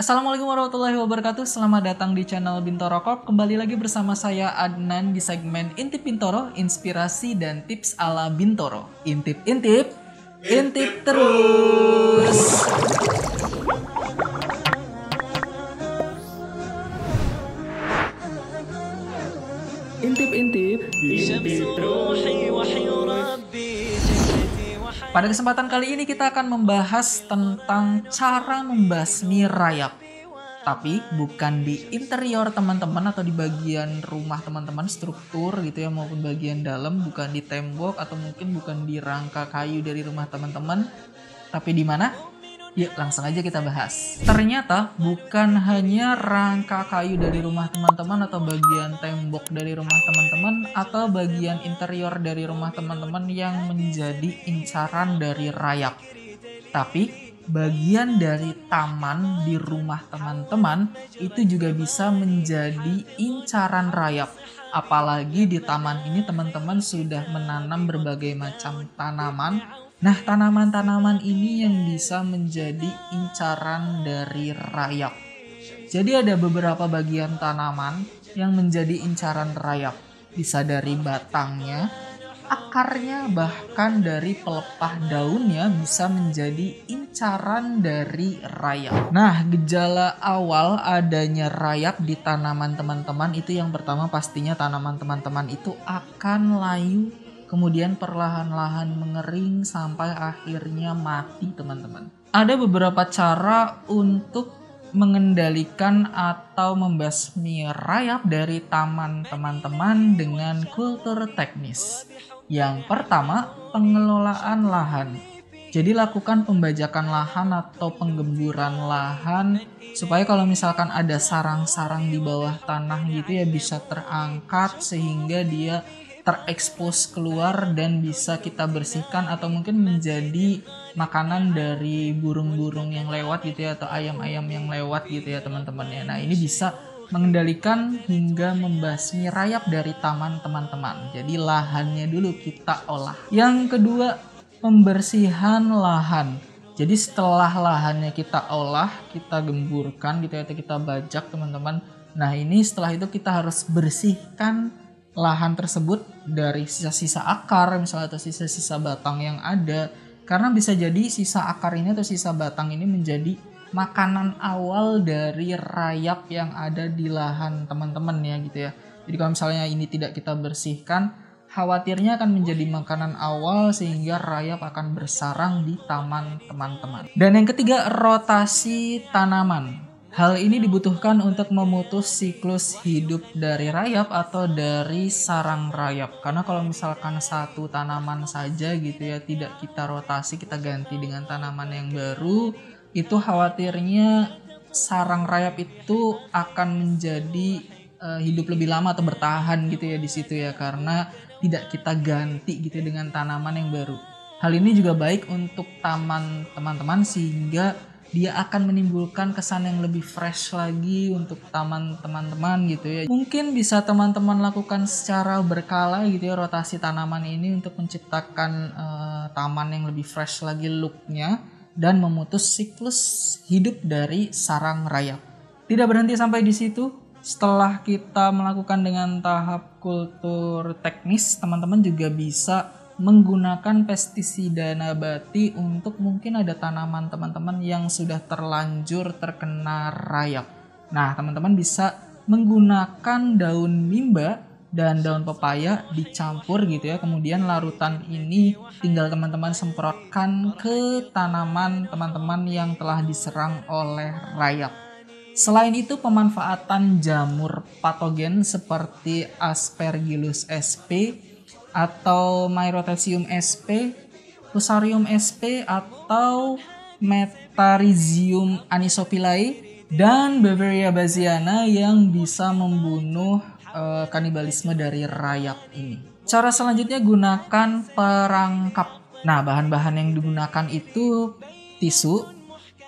Assalamualaikum warahmatullahi wabarakatuh. Selamat datang di channel Bintoro Corp. Kembali lagi bersama saya Adnan di segmen Intip Bintoro, inspirasi dan tips ala Bintoro. Intip terus. Intip Pada kesempatan kali ini kita akan membahas tentang cara membasmi rayap. Tapi bukan di interior teman-teman atau di bagian rumah teman-teman, struktur gitu ya, maupun bagian dalam, bukan di tembok atau mungkin bukan di rangka kayu dari rumah teman-teman. Tapi di mana? Yuk langsung aja kita bahas. Ternyata bukan hanya rangka kayu dari rumah teman-teman atau bagian tembok dari rumah teman-teman atau bagian interior dari rumah teman-teman yang menjadi incaran dari rayap. Tapi bagian dari taman di rumah teman-teman itu juga bisa menjadi incaran rayap. Apalagi di taman ini teman-teman sudah menanam berbagai macam tanaman. Nah, tanaman-tanaman ini yang bisa menjadi incaran dari rayap. Jadi ada beberapa bagian tanaman yang menjadi incaran rayap. Bisa dari batangnya, akarnya, bahkan dari pelepah daunnya bisa menjadi incaran dari rayap. Nah, gejala awal adanya rayap di tanaman teman-teman itu yang pertama pastinya tanaman teman-teman itu akan layu, kemudian perlahan-lahan mengering sampai akhirnya mati teman-teman. Ada beberapa cara untuk mengendalikan atau membasmi rayap dari taman teman-teman dengan kultur teknis. Yang pertama, pengelolaan lahan. Jadi lakukan pembajakan lahan atau penggemburan lahan supaya kalau misalkan ada sarang-sarang di bawah tanah gitu ya bisa terangkat sehingga dia terekspos keluar dan bisa kita bersihkan atau mungkin menjadi makanan dari burung-burung yang lewat gitu ya atau ayam-ayam yang lewat gitu ya teman-teman ya. Nah, ini bisa mengendalikan hingga membasmi rayap dari taman teman-teman. Jadi lahannya dulu kita olah. Yang kedua, pembersihan lahan. Jadi setelah lahannya kita olah, kita gemburkan gitu ya, atau kita bajak teman-teman. Nah, ini setelah itu kita harus bersihkan lahan tersebut dari sisa-sisa akar misalnya atau sisa-sisa batang yang ada, karena bisa jadi sisa akar ini atau sisa batang ini menjadi makanan awal dari rayap yang ada di lahan teman-teman ya gitu ya. Jadi kalau misalnya ini tidak kita bersihkan, khawatirnya akan menjadi makanan awal sehingga rayap akan bersarang di taman teman-teman. Dan yang ketiga, rotasi tanaman. Hal ini dibutuhkan untuk memutus siklus hidup dari rayap atau dari sarang rayap. Karena kalau misalkan satu tanaman saja gitu ya tidak kita rotasi, kita ganti dengan tanaman yang baru, itu khawatirnya sarang rayap itu akan menjadi hidup lebih lama atau bertahan gitu ya di situ ya, karena tidak kita ganti gitu dengan tanaman yang baru. Hal ini juga baik untuk taman teman-teman sehingga dia akan menimbulkan kesan yang lebih fresh lagi untuk taman teman-teman gitu ya. Mungkin bisa teman-teman lakukan secara berkala gitu ya rotasi tanaman ini untuk menciptakan taman yang lebih fresh lagi looknya dan memutus siklus hidup dari sarang rayap. Tidak berhenti sampai di situ. Setelah kita melakukan dengan tahap kultur teknis, teman-teman juga bisa menggunakan pestisida nabati untuk mungkin ada tanaman teman-teman yang sudah terlanjur terkena rayap. Nah, teman-teman bisa menggunakan daun mimba dan daun pepaya dicampur gitu ya. Kemudian larutan ini tinggal teman-teman semprotkan ke tanaman teman-teman yang telah diserang oleh rayap. Selain itu, pemanfaatan jamur patogen seperti Aspergillus sp atau Myrothecium sp, Fusarium sp atau Metarhizium anisophilae dan Beauveria bassiana yang bisa membunuh kanibalisme dari rayap ini. Cara selanjutnya, gunakan perangkap. Nah, bahan-bahan yang digunakan itu tisu,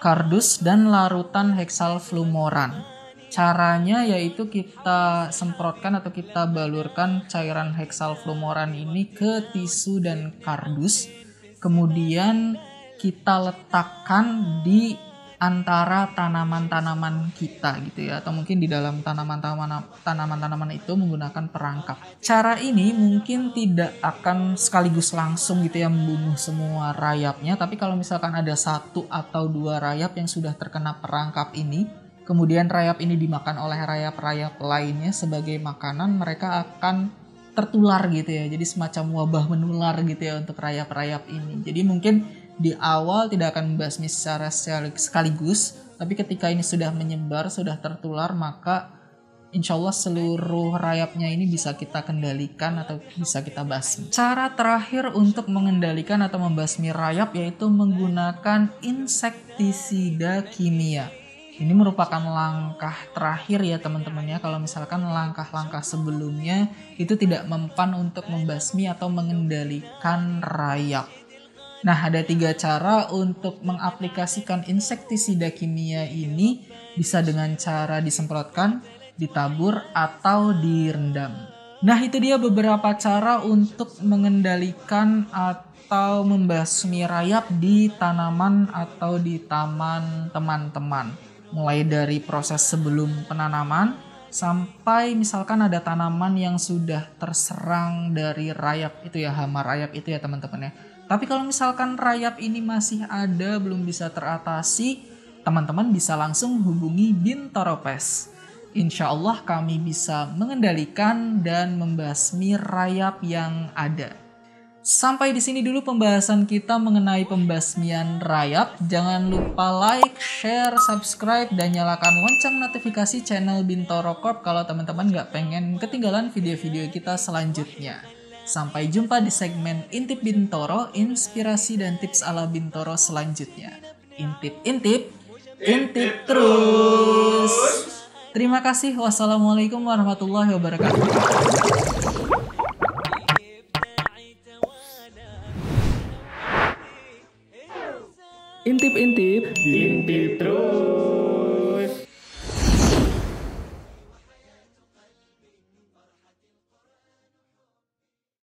kardus, dan larutan heksalflumoran. Caranya yaitu kita semprotkan atau kita balurkan cairan heksalflumoran ini ke tisu dan kardus. Kemudian kita letakkan di antara tanaman-tanaman kita gitu ya, atau mungkin di dalam tanaman-tanaman itu menggunakan perangkap. Cara ini mungkin tidak akan sekaligus langsung gitu ya membunuh semua rayapnya, tapi kalau misalkan ada 1 atau 2 rayap yang sudah terkena perangkap ini, kemudian rayap ini dimakan oleh rayap-rayap lainnya sebagai makanan, mereka akan tertular gitu ya. Jadi semacam wabah menular gitu ya untuk rayap-rayap ini. Jadi mungkin di awal tidak akan membasmi secara sekaligus, tapi ketika ini sudah menyebar, sudah tertular, maka insya Allah seluruh rayapnya ini bisa kita kendalikan atau bisa kita basmi. Cara terakhir untuk mengendalikan atau membasmi rayap yaitu menggunakan insektisida kimia. Ini merupakan langkah terakhir ya teman-teman ya. Kalau misalkan langkah-langkah sebelumnya itu tidak mempan untuk membasmi atau mengendalikan rayap. Nah, ada 3 cara untuk mengaplikasikan insektisida kimia ini, bisa dengan cara disemprotkan, ditabur, atau direndam. Nah, itu dia beberapa cara untuk mengendalikan atau membasmi rayap di tanaman atau di taman teman-teman. Mulai dari proses sebelum penanaman, sampai misalkan ada tanaman yang sudah terserang dari rayap itu ya, hama rayap itu ya teman-teman ya. Tapi kalau misalkan rayap ini masih ada, belum bisa teratasi, teman-teman bisa langsung hubungi Bintoro Pest. Insya Allah kami bisa mengendalikan dan membasmi rayap yang ada. Sampai di sini dulu pembahasan kita mengenai pembasmian rayap. Jangan lupa like, share, subscribe, dan nyalakan lonceng notifikasi channel Bintoro Corp kalau teman-teman nggak pengen ketinggalan video-video kita selanjutnya. Sampai jumpa di segmen Intip Bintoro, inspirasi dan tips ala Bintoro selanjutnya. Intip terus. Terima kasih. Wassalamualaikum warahmatullahi wabarakatuh. Intip terus.